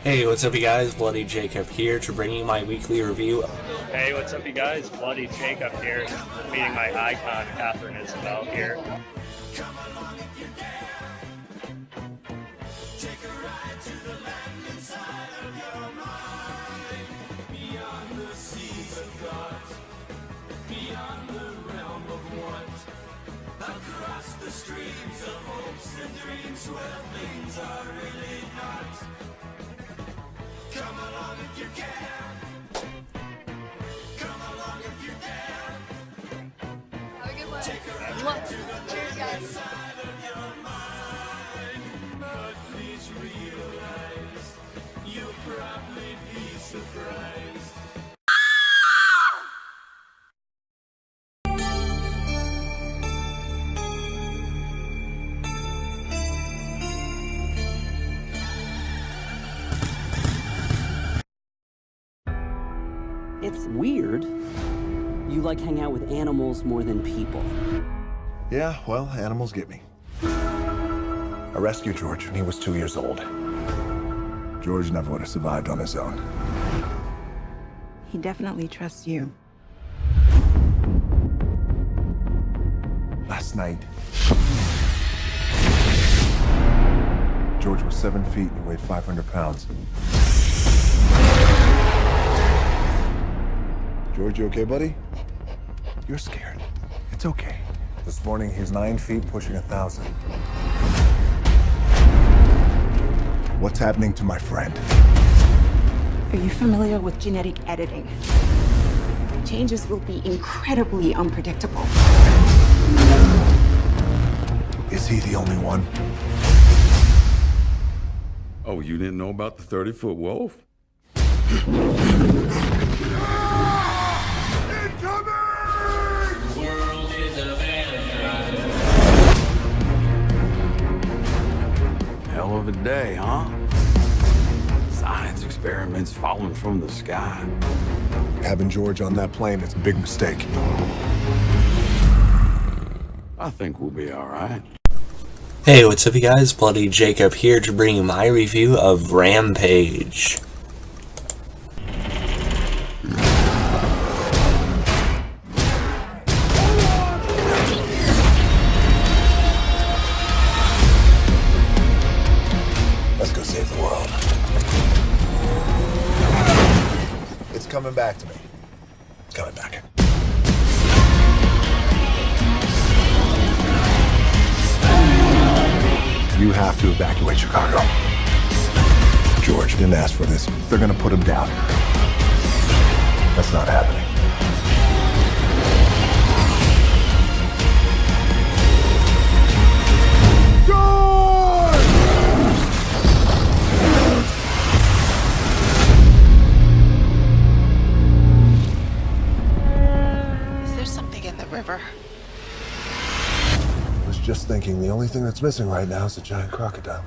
Hey, what's up you guys? Bloody Jacob here to bring you my weekly review. Hey, what's up you guys? Bloody Jacob here, meeting my icon, Catherine Isabel here. Across the streams of hopes and dreams where things are really not. Come along if you can. Come along if you dare. Have a good one. Cheers, guys. Side of your mind, but please realize you'll probably be surprised. It's weird. You like hang out with animals more than people. Yeah, well, animals get me. I rescued George when he was 2 years old. George never would have survived on his own. He definitely trusts you. Last night, George was 7 feet and he weighed 500 pounds. George, you okay, buddy? You're scared. It's okay. This morning, he's 9 feet, pushing 1,000. What's happening to my friend? Are you familiar with genetic editing? Changes will be incredibly unpredictable. Is he the only one? Oh, you didn't know about the 30-foot wolf? Hell of a day, huh? Science experiments falling from the sky. Having George on that plane, it's a big mistake. I think we'll be all right. Hey, what's up you guys? Bloody Jacob here to bring you my review of Rampage. Let's go save the world. It's coming back to me. It's coming back. You have to evacuate Chicago. George didn't ask for this. They're gonna put him down. That's not happening. Is there something in the river? I was just thinking the only thing that's missing right now is a giant crocodile.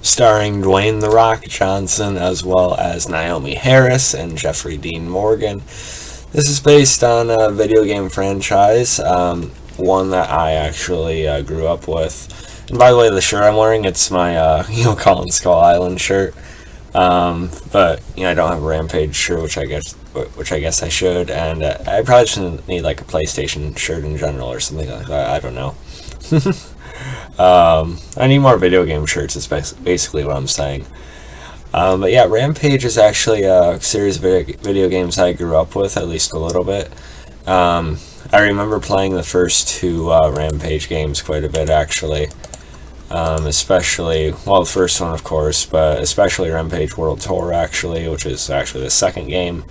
Starring Dwayne "The Rock" Johnson as well as Naomie Harris and Jeffrey Dean Morgan. This is based on a video game franchise, one that I actually grew up with. And by the way, the shirt I'm wearing, it's my Colin Skull Island shirt. But I don't have a Rampage shirt, which I guess I should. And I probably shouldn't need like a PlayStation shirt in general or something like that. I don't know. I need more video game shirts, is basically what I'm saying. But yeah, Rampage is actually a series of video games I grew up with, at least a little bit. I remember playing the first two Rampage games quite a bit, actually. Especially, well, the first one, of course, but especially Rampage World Tour, actually, which is actually the second game.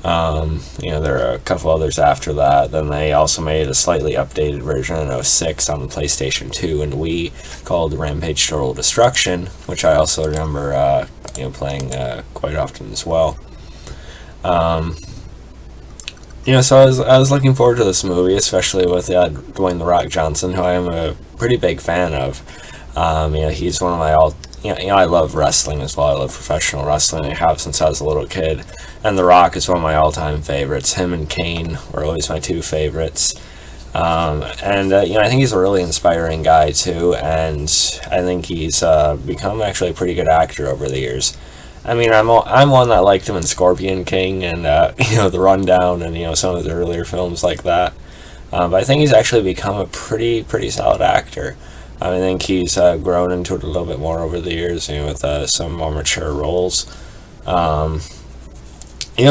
There are a couple others after that. Then they also made a slightly updated version in 06 on the PlayStation 2 and Wii called Rampage Total Destruction, which I also remember playing quite often as well. So I was looking forward to this movie, especially with Dwayne "The Rock" Johnson, who I am a pretty big fan of. He's one of my I love wrestling as well. I love professional wrestling. I have since I was a little kid. And The Rock is one of my all-time favorites. Him and Kane were always my two favorites. I think he's a really inspiring guy too, and I think he's become actually a pretty good actor over the years. I'm one that liked him in Scorpion King and The Rundown and some of the earlier films like that. But I think he's actually become a pretty solid actor. I think he's grown into it a little bit more over the years, with some more mature roles. In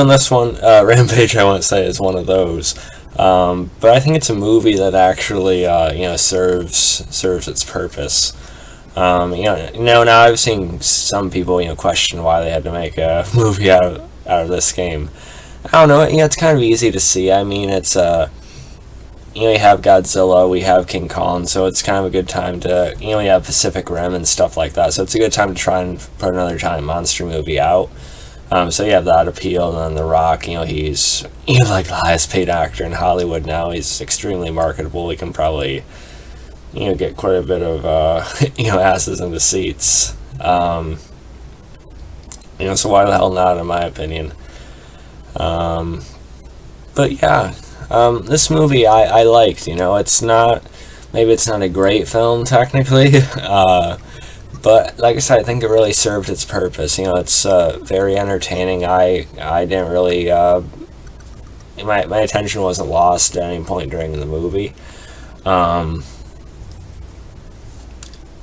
this one, Rampage, I won't say is one of those. But I think it's a movie that actually, serves its purpose. Now I've seen some people, question why they had to make a movie out of this game. I don't know, it's kind of easy to see. It's, you have Godzilla, we have King Kong, so it's kind of a good time to, you have Pacific Rim and stuff like that, so it's a good time to try and put another giant monster movie out. So you have that appeal, and then The Rock, he's, like the highest paid actor in Hollywood now. He's extremely marketable. He can probably, get quite a bit of, asses in the seats. So why the hell not, in my opinion. But yeah, this movie I liked, it's not a great film technically, but like I said, I think it really served its purpose. It's very entertaining. I didn't really, my attention wasn't lost at any point during the movie.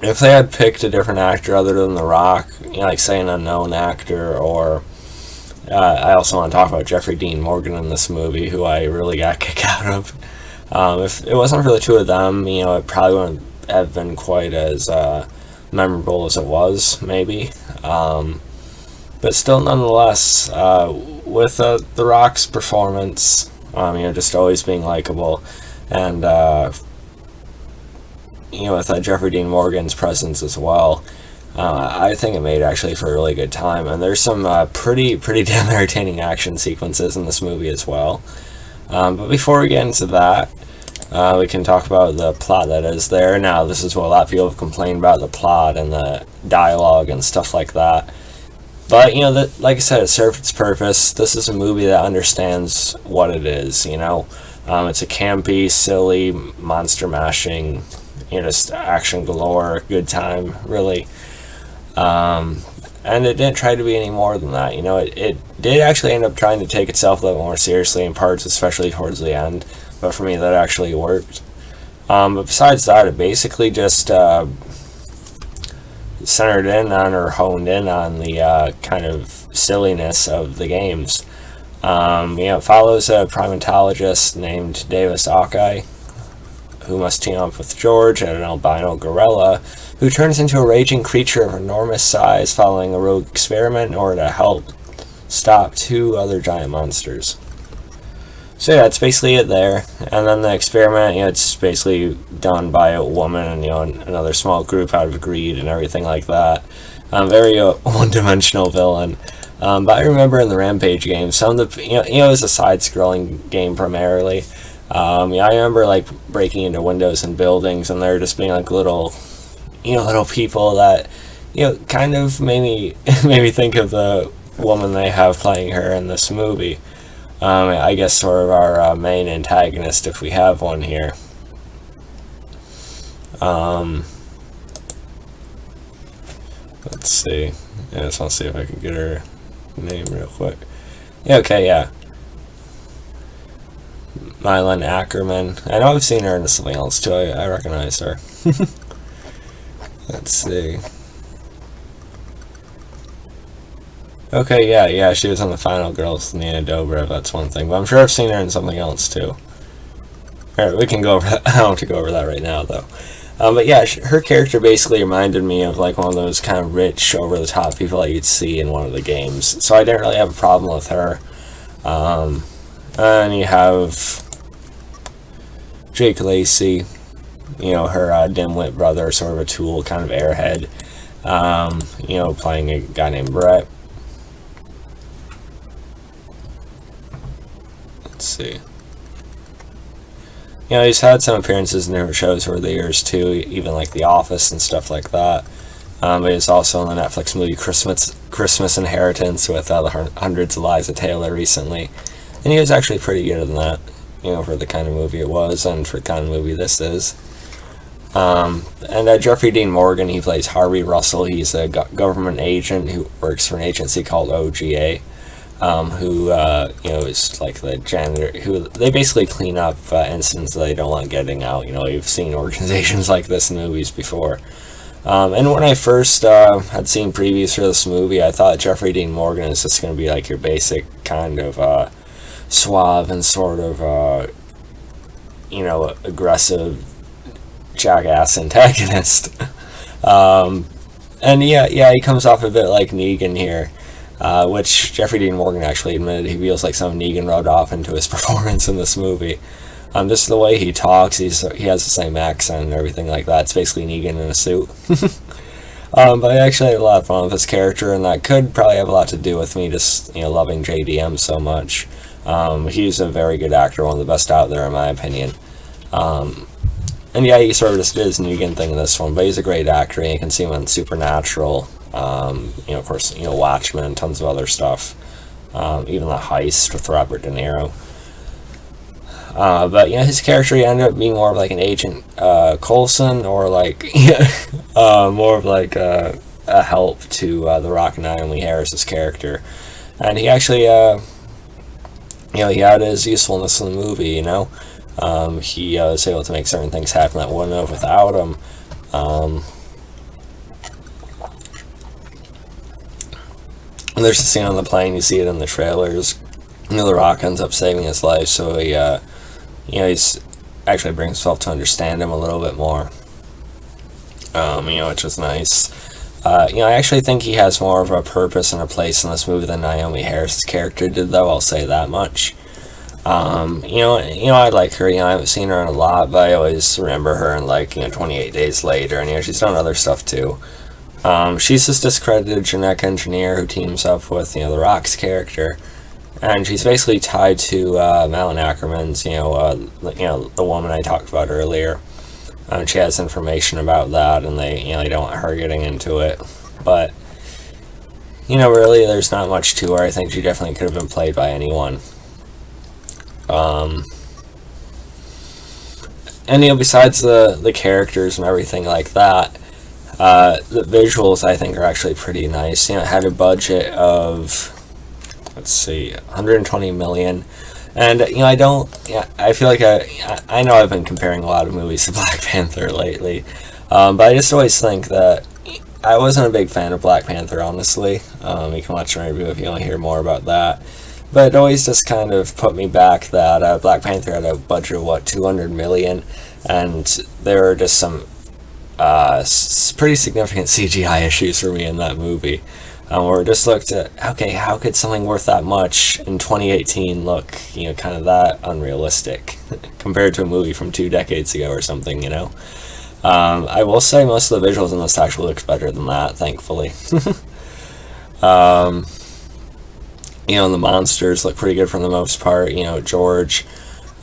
If they had picked a different actor other than The Rock, like say an unknown actor, or I also want to talk about Jeffrey Dean Morgan in this movie, who I really got a kick out of. If it wasn't for the two of them, it probably wouldn't have been quite as memorable as it was, maybe. But still, nonetheless, with The Rock's performance, just always being likable, and with Jeffrey Dean Morgan's presence as well, I think it made actually for a really good time. And there's some pretty damn entertaining action sequences in this movie as well. But before we get into that, we can talk about the plot that is there. Now, this is what a lot of people have complained about, the plot and the dialogue and stuff like that. But, like I said, it served its purpose. This is a movie that understands what it is, It's a campy, silly, monster mashing, just action galore, good time, really. And it didn't try to be any more than that, it did actually end up trying to take itself a little more seriously in parts, especially towards the end, but for me that actually worked. But besides that, it basically just centered in on, or honed in on, the kind of silliness of the games. It follows a primatologist named Davis Hawkeye, who must team up with George and an albino gorilla, who turns into a raging creature of enormous size following a rogue experiment in order to help stop two other giant monsters. So yeah, that's basically it there. And then the experiment, it's basically done by a woman and another small group out of greed and everything like that. Very one-dimensional villain. But I remember in the Rampage game, some of the it was a side-scrolling game primarily. I remember like breaking into windows and buildings, and there just being like little people that kind of made me think of the woman they have playing her in this movie. I guess sort of our main antagonist, if we have one here. Let's see. I just want to see if I can get her name real quick. Yeah, okay, yeah. Mylan Ackerman. I know I've seen her in something else too. I recognize her. Let's see. Okay, yeah, she was on the Final Girls, Nina Dobrev, that's one thing. But I'm sure I've seen her in something else too. Alright, we can go over that. I don't have to go over that right now, though. But yeah, her character basically reminded me of like one of those kind of rich, over-the-top people that you'd see in one of the games. So I didn't really have a problem with her. And you have Jake Lacey, her dimwit brother, sort of a tool, kind of airhead, playing a guy named Brett. Let's see. You know, he's had some appearances in different shows over the years too, even like The Office and stuff like that. But he's also in the Netflix movie Christmas Inheritance with the Hundreds of Lies of Taylor recently, and he was actually pretty good in that. You know, for the kind of movie it was, and for the kind of movie this is. And Jeffrey Dean Morgan, he plays Harvey Russell. He's a government agent who works for an agency called OGA, who you know, is like the janitor. Who they basically clean up incidents that they don't want getting out. You know, you've seen organizations like this in movies before. And when I first had seen previews for this movie, I thought Jeffrey Dean Morgan is just going to be like your basic kind of suave and sort of you know, aggressive jackass antagonist. And yeah, he comes off a bit like Negan here, which Jeffrey Dean Morgan actually admitted he feels like some of Negan rubbed off into his performance in this movie. Just the way he talks, he has the same accent and everything like that. It's basically Negan in a suit. But I actually had a lot of fun with his character, and that could probably have a lot to do with me just, you know, loving JDM so much. He's a very good actor, one of the best out there in my opinion. And yeah, he sort of just did his Negan thing in this one, but he's a great actor, and you can see him on Supernatural, you know, of course, you know, Watchmen, and tons of other stuff, even The Heist with Robert De Niro. But you know, his character, he ended up being more of like an Agent Coulson, or like more of like a help to The Rock and Naomie Harris's character, and he actually you know, he had his usefulness in the movie. You know, he was able to make certain things happen that wouldn't have without him. And there's a scene on the plane, you see it in the trailers. You know, The Rock ends up saving his life, so he, you know, he's actually brings himself to understand him a little bit more. You know, which is nice. You know, I actually think he has more of a purpose and a place in this movie than Naomie Harris's character did, though. I'll say that much. You know, I like her. You know, I haven't seen her in a lot, but I always remember her in, like, you know, 28 Days Later, and you know, she's done other stuff too. She's this discredited genetic engineer who teams up with, you know, The Rock's character, and she's basically tied to Malin Ackerman's, you know, the woman I talked about earlier. She has information about that, and they don't want her getting into it. But you know, really, there's not much to her. I think she definitely could have been played by anyone. And you know, besides the characters and everything like that, the visuals I think are actually pretty nice. You know, it had a budget of, let's see, 120 million. And you know, I feel like I know I've been comparing a lot of movies to Black Panther lately, but I just always think that I wasn't a big fan of Black Panther, honestly. You can watch my review if you want to hear more about that. But it always just kind of put me back that Black Panther had a budget of, what, 200 million, and there were just some pretty significant CGI issues for me in that movie. Where it just looked at, okay, how could something worth that much in 2018 look, you know, kind of that unrealistic compared to a movie from 2 decades ago or something, you know? I will say most of the visuals in this actually looks better than that, thankfully. You know, the monsters look pretty good for the most part. You know, George,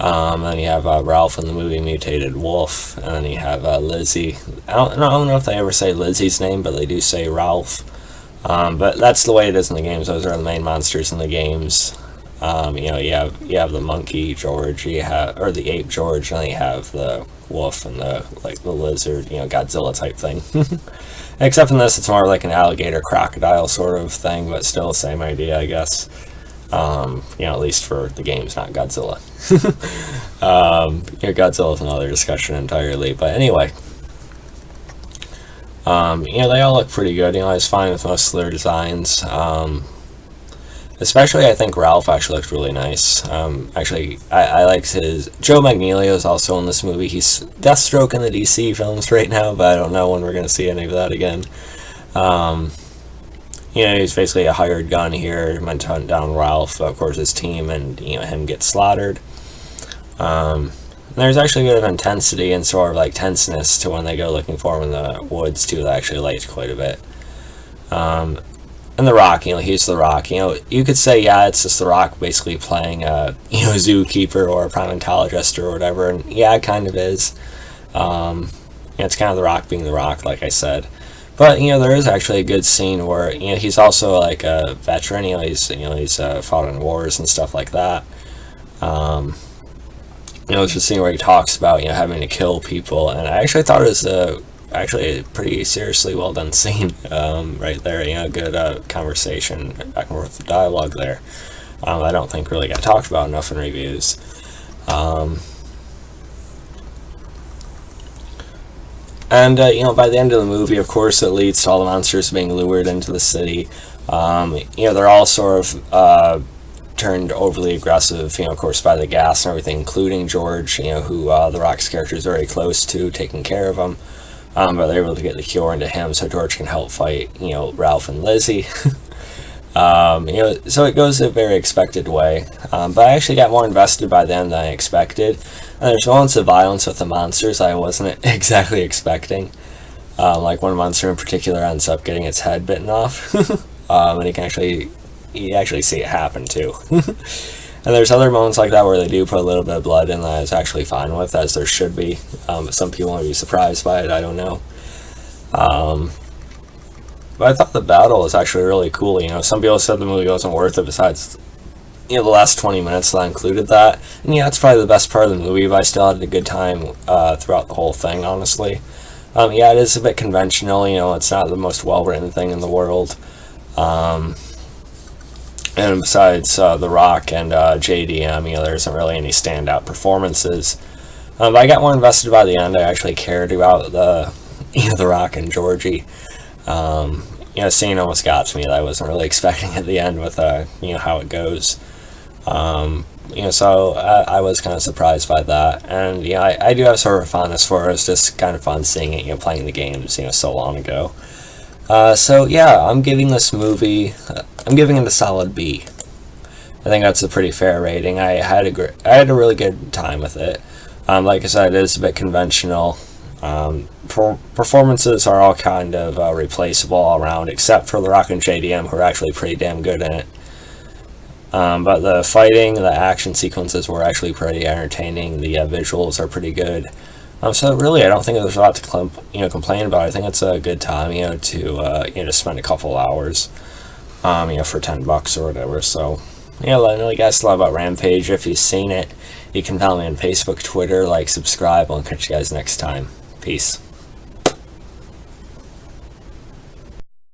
and you have Ralph in the movie Mutated Wolf, and then you have Lizzie. I don't know if they ever say Lizzie's name, but they do say Ralph. But that's the way it is in the games. Those are the main monsters in the games. You know, you have the monkey George, or the ape George, and then you have the wolf and the lizard, you know, Godzilla type thing. Except in this, it's more like an alligator crocodile sort of thing, but still the same idea, I guess. You know, at least for the games, not Godzilla. You know, Godzilla's another discussion entirely, but anyway. You know, they all look pretty good. You know, I was fine with most of their designs. Especially, I think Ralph actually looked really nice. Actually, I liked his... Joe Manganiello is also in this movie. He's Deathstroke in the DC films right now, but I don't know when we're going to see any of that again. You know, he's basically a hired gun here, meant to hunt down Ralph, of course, his team, and, you know, him get slaughtered. There's actually a bit of intensity and sort of like tenseness to when they go looking for him in the woods too. That I actually liked quite a bit. And And The Rock, he's The Rock. You could say, yeah, it's just The Rock basically playing a, zookeeper or a primatologist or whatever, and yeah, it kind of is. It's kind of The Rock being The Rock, like I said. But, there is actually a good scene where, he's also, like, a veteran, he's fought in wars and stuff like that. It's a scene where he talks about, having to kill people, and I actually thought it was actually a pretty seriously well done scene right there. Good conversation, back and forth dialogue there. I don't think really got talked about enough in reviews. And by the end of the movie, of course, it leads to all the monsters being lured into the city. They're all sort of turned overly aggressive, of course, by the gas and everything, including George, who The Rock's character is very close to, taking care of him. But they're able to get the cure into him so George can help fight, Ralph and Lizzie. So it goes a very expected way. But I actually got more invested by then than I expected. And there's moments of violence with the monsters I wasn't exactly expecting. Like one monster in particular ends up getting its head bitten off. And you actually see it happen too. And there's other moments like that where they do put a little bit of blood in that I was actually fine with, as there should be. But some people might be surprised by it, I don't know. But I thought the battle was actually really cool. Some people said the movie wasn't worth it besides, the last 20 minutes that included that. And yeah, that's probably the best part of the movie, but I still had a good time throughout the whole thing, honestly. Yeah, it is a bit conventional, it's not the most well-written thing in the world. And besides The Rock and JDM, there isn't really any standout performances. But I got more invested by the end. I actually cared about the Rock and Georgie. Scene almost got to me that I wasn't really expecting at the end with how it goes. So I was kind of surprised by that. And I do have sort of a fondness for it. It's just kind of fun seeing it, playing the games, so long ago. So yeah, I'm giving this movie, I'm giving it a solid B. I think that's a pretty fair rating. I had a really good time with it. Like I said, it is a bit conventional. Performances are all kind of replaceable all around, except for The Rock and JDM, who are actually pretty damn good in it. But the fighting, the action sequences were actually pretty entertaining. The visuals are pretty good. So really, I don't think there's a lot to complain about. I think it's a good time, to spend a couple hours, for $10 or whatever. So, let me know you guys a lot about Rampage. If you've seen it, you can follow me on Facebook, Twitter, subscribe. I'll catch you guys next time. Peace.